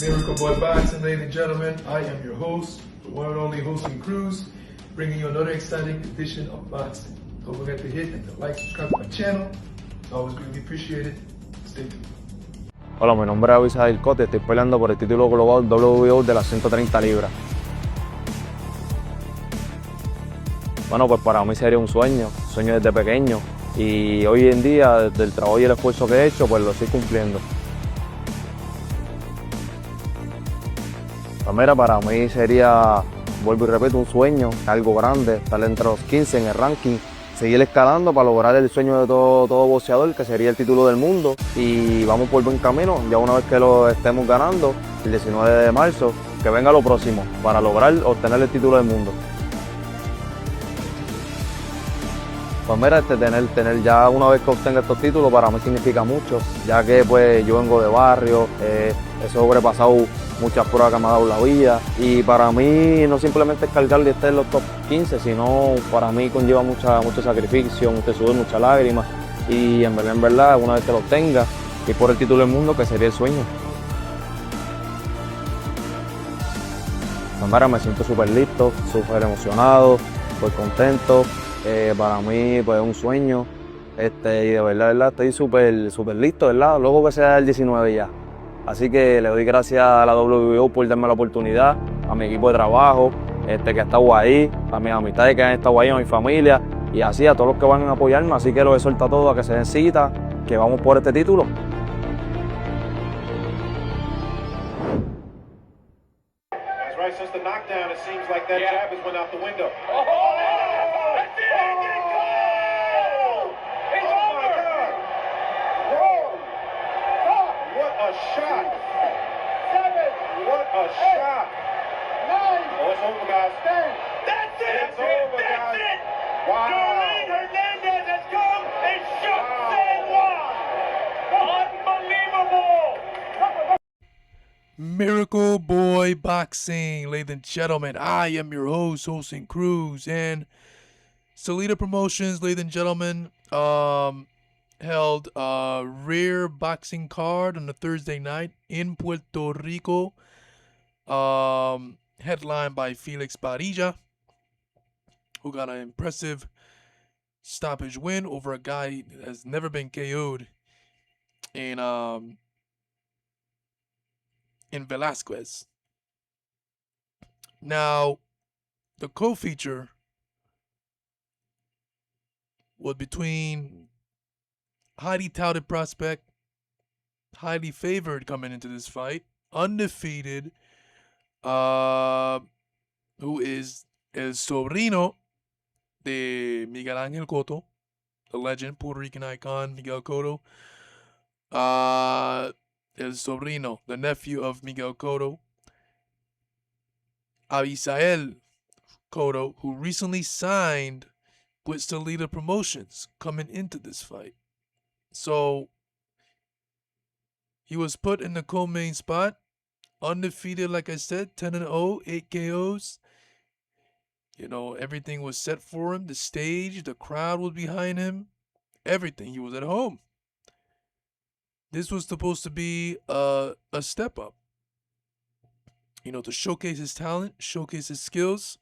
Miracle Boy Boxing, ladies and gentlemen. I am your host, the one and only hosting Cruz, bringing you another exciting edition of boxing. Don't forget to hit and like, subscribe to my channel. It's always greatly appreciated. Stay tuned. Hola, mi nombre es Abisael Cotto y estoy peleando por el título global WBO de las 130 libras. Bueno, pues para mí sería un sueño desde pequeño y hoy en día, desde el trabajo y el esfuerzo que he hecho, pues lo estoy cumpliendo. Pues mira, para mí sería, vuelvo y repito, un sueño, algo grande, estar entre los 15 en el ranking, seguir escalando para lograr el sueño de todo boxeador, que sería el título del mundo, y vamos por buen camino. Ya una vez que lo estemos ganando, el 19 de marzo, que venga lo próximo, para lograr obtener el título del mundo. Pues mira, tener ya una vez que obtenga estos títulos para mí significa mucho, ya que pues yo vengo de barrio, he sobrepasado muchas pruebas que me ha dado la vida, y para mí no simplemente es cargar y estar en los top 15, sino para mí conlleva mucho sacrificio, mucho sudor, muchas lágrimas, y en verdad, una vez que lo obtenga, y por el título del mundo, que sería el sueño. Pues mira, me siento súper listo, súper emocionado, súper contento. Para mí pues es un sueño, y de verdad estoy súper listo, ¿verdad? Luego que sea el 19 ya. Así que le doy gracias a la WBO por darme la oportunidad, a mi equipo de trabajo, que ha estado ahí, a mis amistades que han estado ahí, a mi familia, y así a todos los que van a apoyarme. Así que los exhorto a todos a que se den cita, que vamos por este título. Right since the knockdown, it seems like that jab has went out the window. What a shot! What a shot! Oh, it's over, guys. That's it! It's over, That's guys. it! Wow. Derlyn Hernandez has come and shook San Juan! Unbelievable! Miracle Boy Boxing, ladies and gentlemen. I am your host, hosting Cruz, and Salida Promotions, ladies and gentlemen, held a rare boxing card on a Thursday night in Puerto Rico, headlined by Felix Barilla, who got an impressive stoppage win over a guy that has never been KO'd in Velasquez. Now, the co-feature was between highly touted prospect, highly favored coming into this fight, undefeated, who is el sobrino de Miguel Ángel Cotto, the legend, Puerto Rican icon, Miguel Cotto. El sobrino, the nephew of Miguel Cotto, Abisael Cotto, who recently signed with Salida Promotions coming into this fight. So he was put in the co-main spot, undefeated, like I said, 10-0, 8 KOs. You know, everything was set for him. The stage, the crowd was behind him, everything. He was at home. This was supposed to be a step up, you know, to showcase his talent, showcase his skills.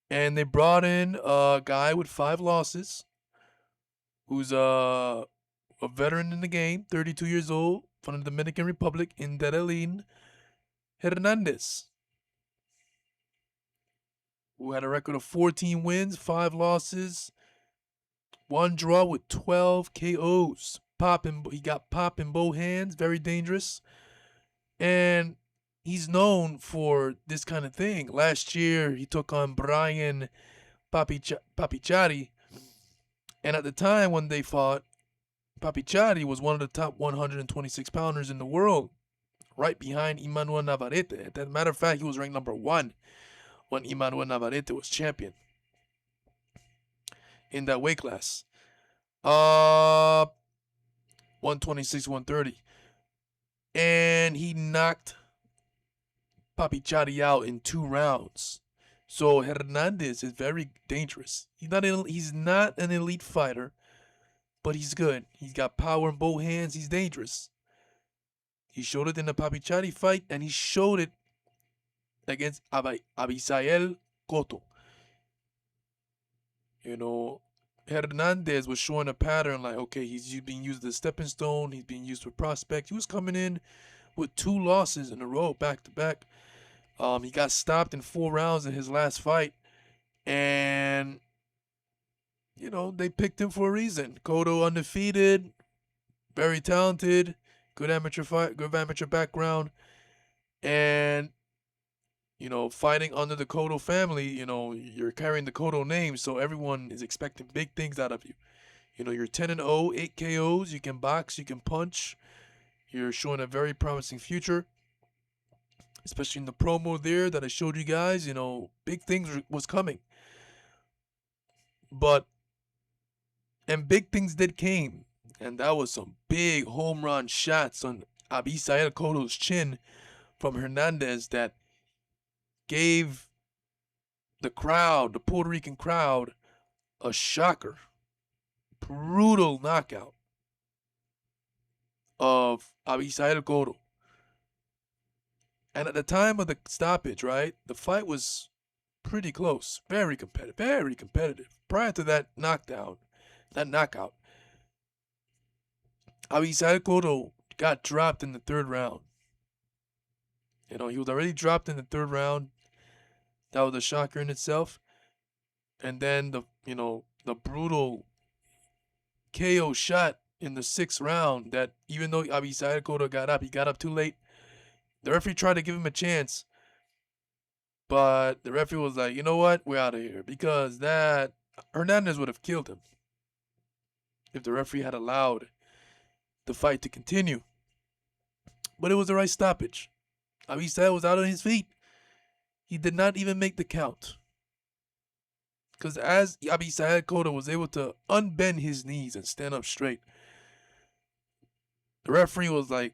And they brought in a guy with 5 losses, who's a veteran in the game, 32 years old, from the Dominican Republic, in Derlyn Hernandez, who had a record of 14 wins, 5 losses, 1 draw with 12 KOs. He got pop in both hands, very dangerous. And he's known for this kind of thing. Last year, he took on Brian Papichari. And at the time when they fought, Papichari was one of the top 126 pounders in the world, right behind Emmanuel Navarrete. As a matter of fact, he was ranked number 1 when Emmanuel Navarrete was champion in that weight class. 126, 130. And he knocked Papichari out in 2 rounds. So Hernandez is very dangerous. He's not an elite fighter, but he's good. He's got power in both hands. He's dangerous. He showed it in the Papichari fight, and he showed it against Abisael Cotto. You know, Hernandez was showing a pattern like, okay, he's being used as a stepping stone. He's being used for prospect. He was coming in with 2 losses in a row, back to back. He got stopped in 4 rounds in his last fight, and you know they picked him for a reason. Cotto undefeated, very talented, good amateur fight, good amateur background, and you know fighting under the Cotto family. You know you're carrying the Cotto name, so everyone is expecting big things out of you. You know you're 10-0, 8 KOs. You can box, you can punch. You're showing a very promising future, especially in the promo there that I showed you guys. You know, big things was coming. And big things did came. And that was some big home run shots on Abisael Cotto's chin from Hernandez that gave the crowd, the Puerto Rican crowd, a shocker. Brutal knockout of Abisael Cotto. And at the time of the stoppage, right, the fight was pretty close, very competitive, very competitive. Prior to that knockout, Abisael Cotto got dropped in the 3rd round. You know, he was already dropped in the 3rd round. That was a shocker in itself. And then the brutal KO shot in the 6th round that even though Abisael Cotto got up, he got up too late. The referee tried to give him a chance, but the referee was like, you know what, we're out of here, because that Hernandez would have killed him if the referee had allowed the fight to continue. But it was the right stoppage. Abisael was out on his feet. He did not even make the count. Because as Abisael Cotto was able to unbend his knees and stand up straight, the referee was like,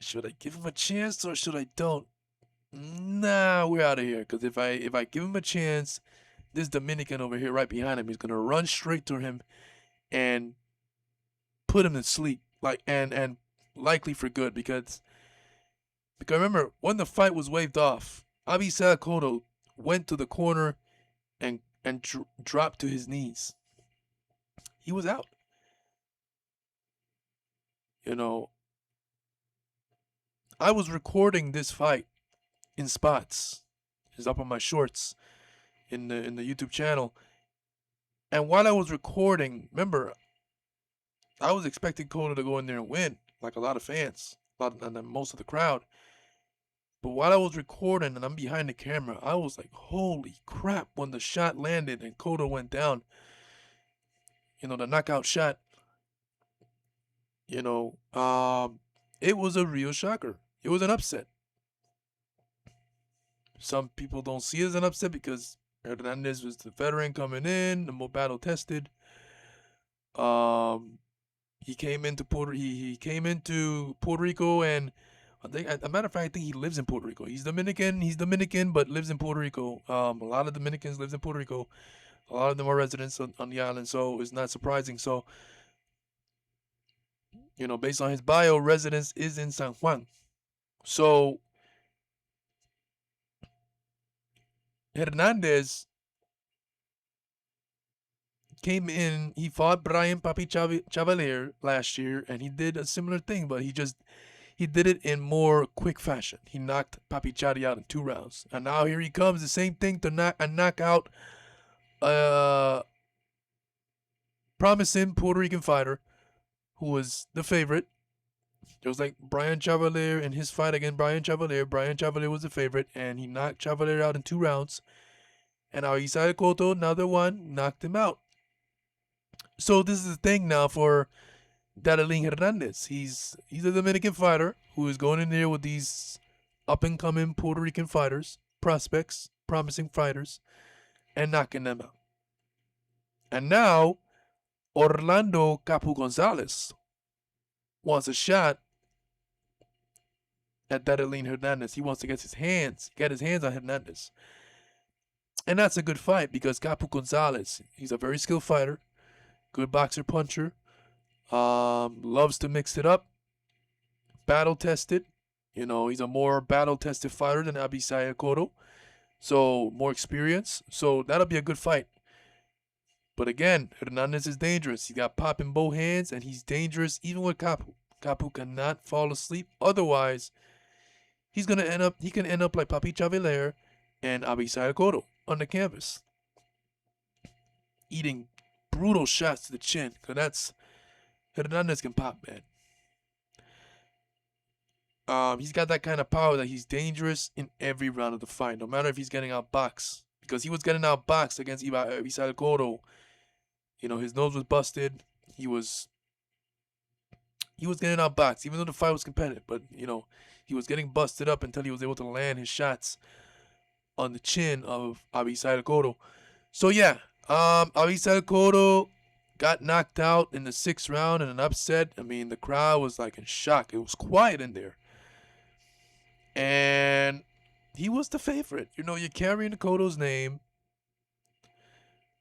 should I give him a chance or should I don't? Nah, we're out of here. Because if I give him a chance, this Dominican over here right behind him is going to run straight to him and put him to sleep. And likely for good. Because remember, when the fight was waved off, Abisael Cotto went to the corner and dropped to his knees. He was out. You know, I was recording this fight in spots. It's up on my shorts in the YouTube channel. And while I was recording, remember, I was expecting Cotto to go in there and win, like a lot of fans, and most of the crowd. But while I was recording and I'm behind the camera, I was like, holy crap, when the shot landed and Cotto went down, you know, the knockout shot, you know, it was a real shocker. It was an upset. Some people don't see it as an upset because Hernandez was the veteran coming in, the more battle tested. He came into Puerto Rico, and I think, as a matter of fact, I think he lives in Puerto Rico. He's Dominican, but lives in Puerto Rico. A lot of Dominicans live in Puerto Rico. A lot of them are residents on the island, so it's not surprising. So, you know, based on his bio, residence is in San Juan. So, Hernandez came in, he fought Brian Papi Chevalier last year, and he did a similar thing, but he did it in more quick fashion. He knocked Papi Chari out in 2 rounds. And now here he comes, the same thing to knock out a promising Puerto Rican fighter who was the favorite. It was like Brian Chevalier in his fight against Brian Chevalier. Brian Chevalier was the favorite, and he knocked Chevalier out in 2 rounds. And Abisael Cotto, another one, knocked him out. So this is the thing now for Derlyn Hernandez. He's a Dominican fighter who is going in there with these up-and-coming Puerto Rican fighters, prospects, promising fighters, and knocking them out. And now, Orlando Capu Gonzalez wants a shot at Derlyn Hernandez. He wants to get his hands on Hernandez. And that's a good fight because Capu Gonzalez, he's a very skilled fighter, good boxer puncher, loves to mix it up, battle tested. You know, he's a more battle tested fighter than Abisael Cotto. So more experience. So that'll be a good fight. But again, Hernandez is dangerous. He got pop in both hands, and he's dangerous even with Capu. Capu cannot fall asleep. Otherwise, he can end up like Papi Chavelair and Abisael Cotto on the canvas, eating brutal shots to the chin. Cause that's Hernandez can pop, man. He's got that kind of power that he's dangerous in every round of the fight, no matter if he's getting outboxed. Because he was getting outboxed against Abisael Cotto. You know, his nose was busted. He was getting outboxed, even though the fight was competitive. But, you know, he was getting busted up until he was able to land his shots on the chin of Abisael Cotto. So, yeah, Abisael Cotto got knocked out in the 6th round in an upset. I mean, the crowd was like in shock. It was quiet in there. And he was the favorite. You know, you're carrying the Cotto's name.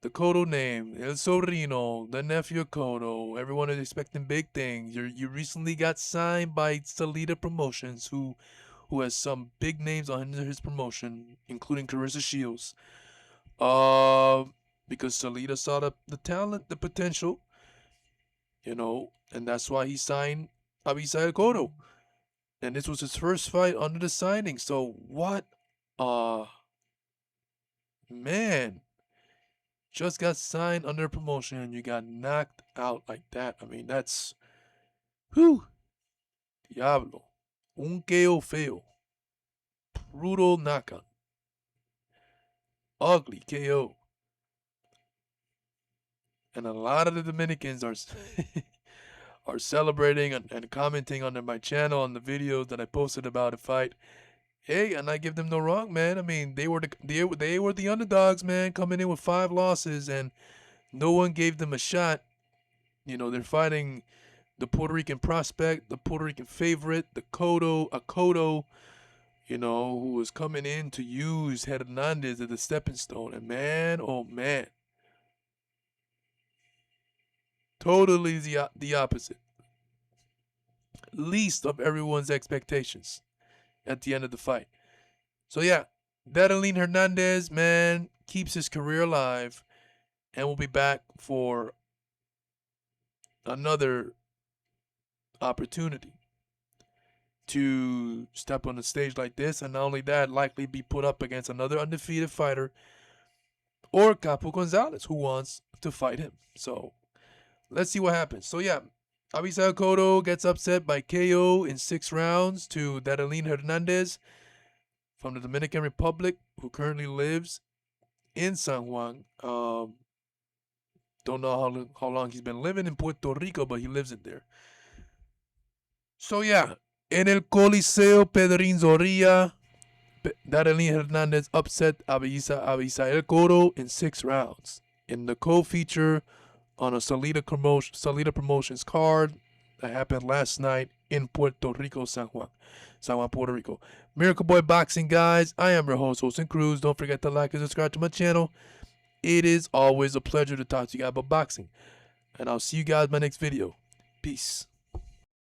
The Cotto name, El Sorrino, the nephew of Cotto. Everyone is expecting big things. You recently got signed by Salida Promotions, who has some big names under his promotion, including Carissa Shields. Because Salida saw the talent, the potential, you know, and that's why he signed Abisael Cotto. And this was his first fight under the signing. So what? Man. Just got signed under promotion and you got knocked out like that. I mean, that's... Whew. Diablo. Un KO feo. Brutal knockout. Ugly KO. And a lot of the Dominicans are are celebrating and commenting under my channel on the videos that I posted about the fight. Hey, and I give them no wrong, man. I mean, they were the underdogs, man, coming in with 5 losses, and no one gave them a shot. You know, they're fighting the Puerto Rican prospect, the Puerto Rican favorite, a Cotto, you know, who was coming in to use Hernandez as a stepping stone. And man, oh man, totally the opposite. Least of everyone's expectations at the end of the fight. So yeah, Derlyn Hernandez, man, keeps his career alive, and we'll be back for another opportunity to step on a stage like this, and not only that, likely be put up against another undefeated fighter or Capu Gonzalez, who wants to fight him. So let's see what happens. So yeah, Abisael Cotto gets upset by KO in 6 rounds to Derlyn Hernandez from the Dominican Republic, who currently lives in San Juan. Don't know how long he's been living in Puerto Rico, but he lives in there. So yeah, en el Coliseo Pedrín Zorrilla, Derlyn Hernandez upset Abisael Cotto in 6 rounds in the co-feature on a Salida Promotions card that happened last night in Puerto Rico, San Juan, Puerto Rico. Miracle Boy Boxing, guys. I am your host, Wilson Cruz. Don't forget to like and subscribe to my channel. It is always a pleasure to talk to you guys about boxing. And I'll see you guys in my next video. Peace.